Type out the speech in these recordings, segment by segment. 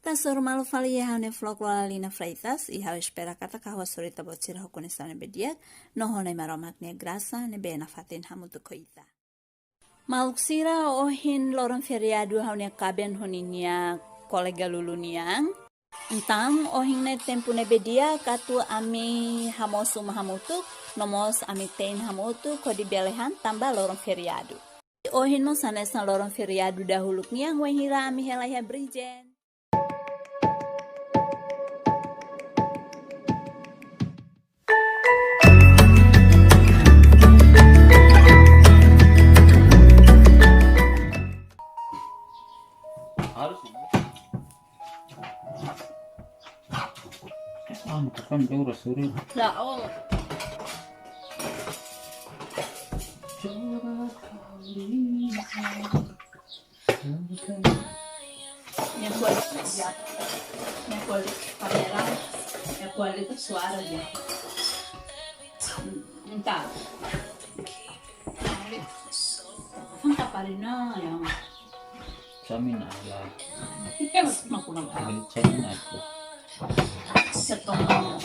Tasor malo fali ya hane vlog lalina freitas I hau espera kata kahwa sorita bocira hokunestane bediak no hone Maromak nia grasa nebe Enak2 hamutuk koita. Maluksira ohin Loron feriado hau nia kaben honinia kolega Lulu Ninia. Entang ohin ne tempo nebe dia katu Ami Hamos Uma hamutuk nomos Ami Tein hamutuk kodi belehan tambah Loron feriado. Ohin mo sanesna Loron feriado dahuluk nia wainhira Ami Hela ya Bridgend. Kan jauh suri. Lah oh. Yang kulit kamera, yang kulit itu suara dia. Entah. Entah parina yang. Samina lah. Ini masih maku nama. Samina itu. Setengah.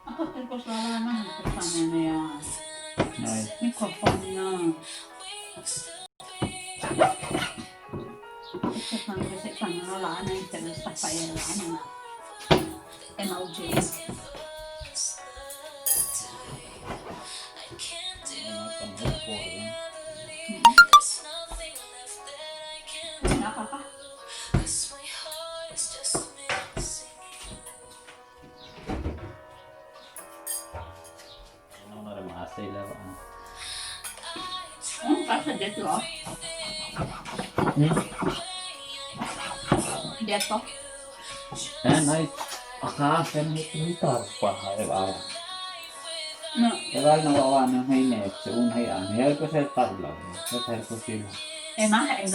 Apa terus larangan pertanyaannya ya? Mikrofonnya. Sekarang laran yang terus pakai laran. MOJ. Apa? Ada masih lah pak. Pas dia tuh. Dia toh. Naik. Kan itu apa ya? Nah, Kalau nawawan yang ini, seun hay aneh, aku saya tahu lah. Saya tahu sih. enak.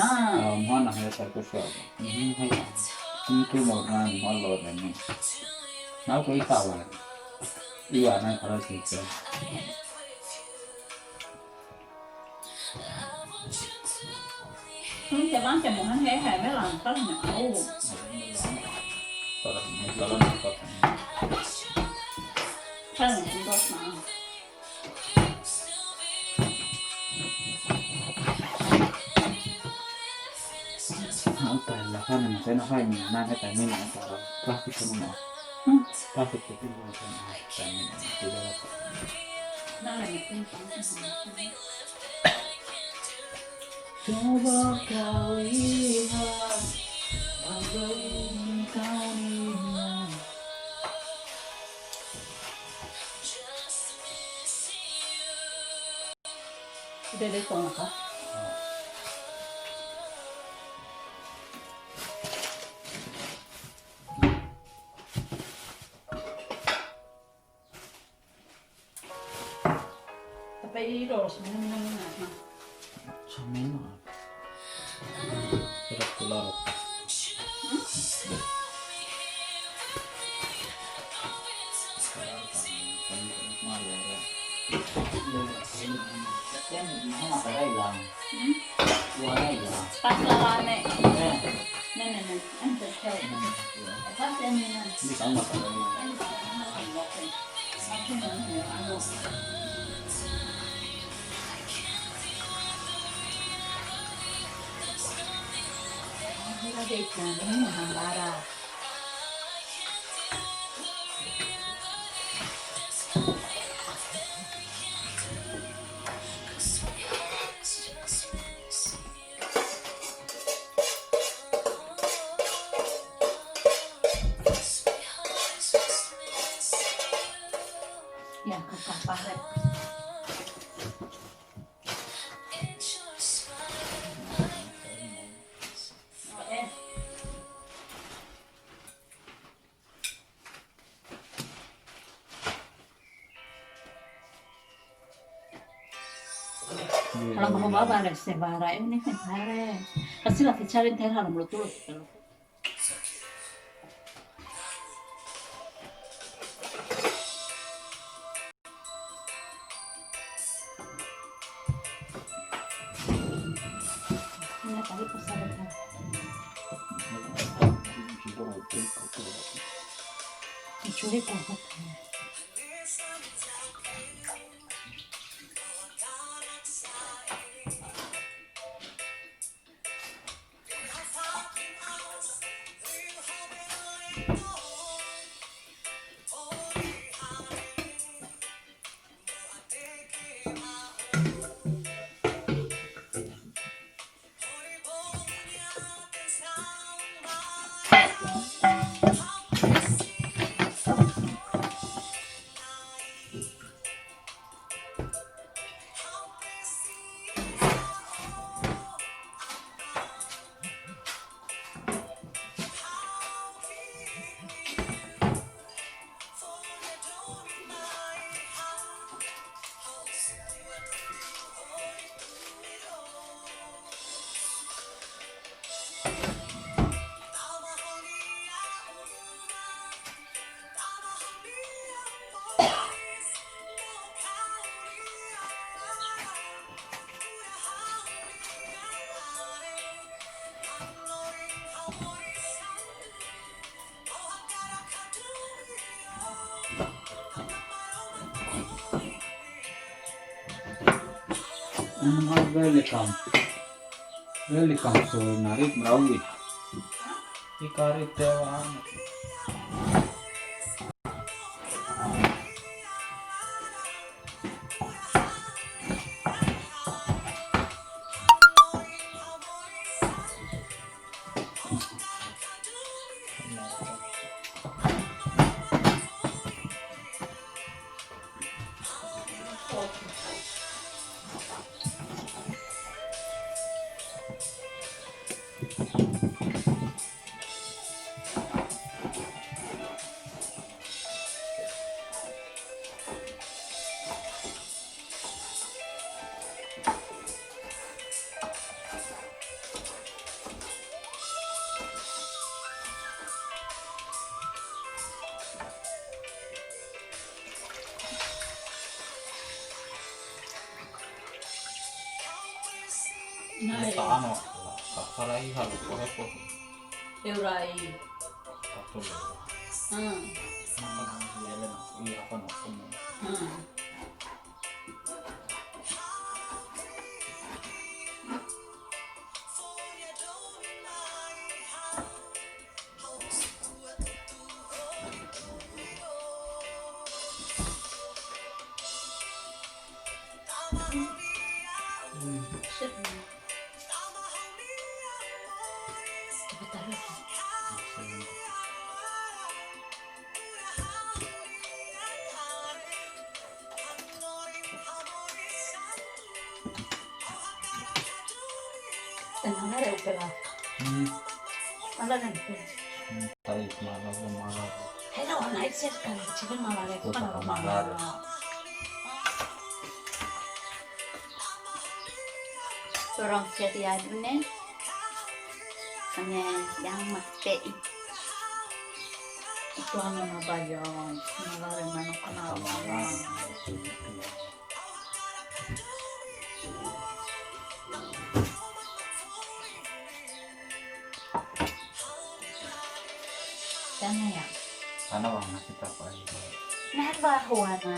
Mana saya tahu sih. Hay. Itu mau nang malu ini. Aku itu tahu. Iya, nang kalau gitu. Jangan cemuhan hehe melantar nyau. Kalau nakot. Kan endos mah. Lah kan saya nak ni, nak kata ni nak tahu. Plastik semua. Plastik itu macam tidak. Nah, lagi Coba kau lihat bagaimana kau lihat. udah deh kok apa? Tapi ini harus minum. Samina. Sudah keluar. Pas lalane. Nenek. Ente help. Pas nenek. Ini kamu apa lagi? Lagi ini hambara. Ya kekapare. Kalau mau bawa barang sebara ini kan barang. Así la fichar entera no me lo tuve. Mira, tadi pasar acá. Dicuri kok. Welcome to Narik Merawi. Ikari Tewaan. Ano, kasarai halu korepo. Eurai. Katulu. Hmm. Iya apa no? Tenang ada upela. Ada kan? Tarik malah. Hela warna itu kan, cipen malah itu kan malah. Orang jadi adune, hanya yang mati. Itu hanya nabayang, malah mana kenal malah. Sana ya? Sana warna kita apa ini? Nah, warna.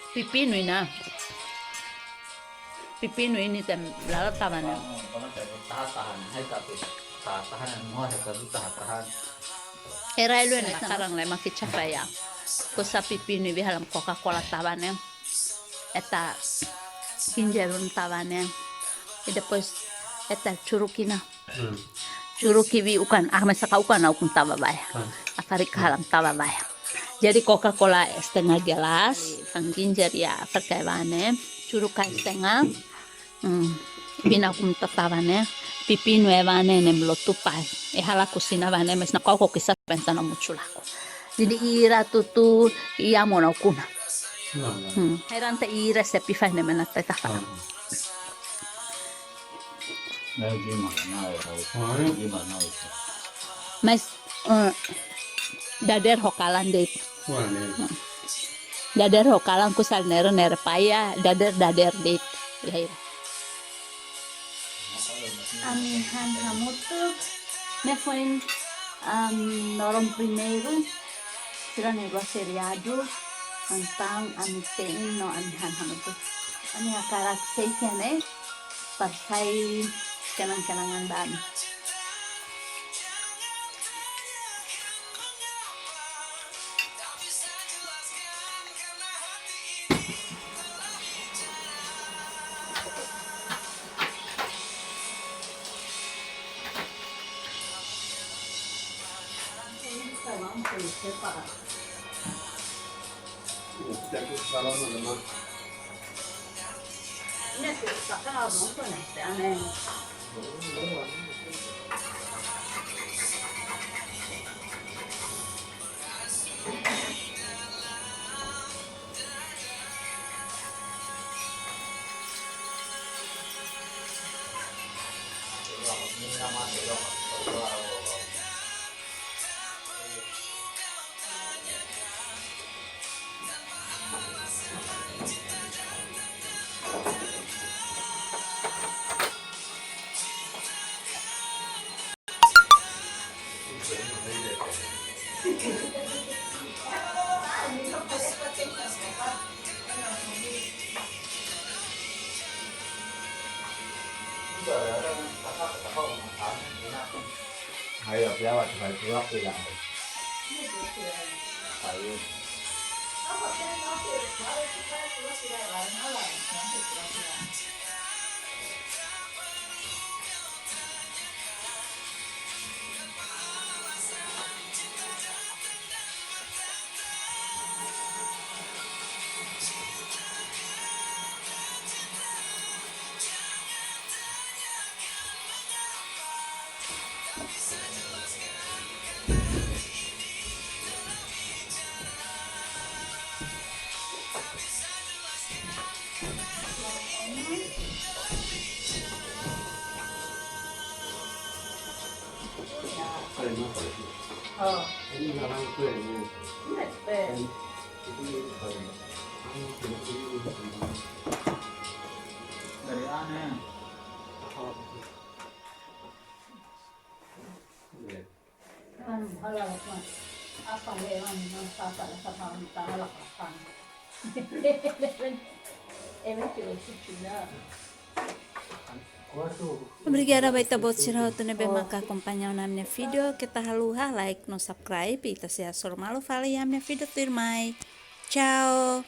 Pipinui na. Pipinui ni tem lalat taman ya. Era lu na karang le makichapa ya. Kosa pipinui bihalam Coca-Cola taban ya. Eta hinjarun taban ya. Y después eta churukina. Suruh kiwi ukan, masaka ukan ukun tababaya. Akarik halam tababaya. Jadi Coca-Cola setengah gelas, tang ginger ya perkaiwane, suruh kai setengah. Bina kum tatavane, pipino evane nem lotupai. Hala kusina vane mes na koko kisa pensano muchulako. Jadi ira tutu iya mona ukuna. Herante ira se pifai ne mena teta. Mas dader hokalan deh. Dader hokalan kusal nere paya dader deh. Ami Han Hamutuk me foi Loron primeiro tira negócio feriado então Ami Tein no Ami Han Hamutuk Ami akarak seisya ne pasai kenang-kenangan dami. Ayo, biar juga jual tidak. Ayo. Ini orang tua ini. Dari aneh. Apa lewan apa talak apa. Obrigada baita bocira tu nebe maka acompanhar na minha vídeo que tá haluha like no subscribe e tá se a sormalo fala e a minha vídeo tu irmai. Tchau.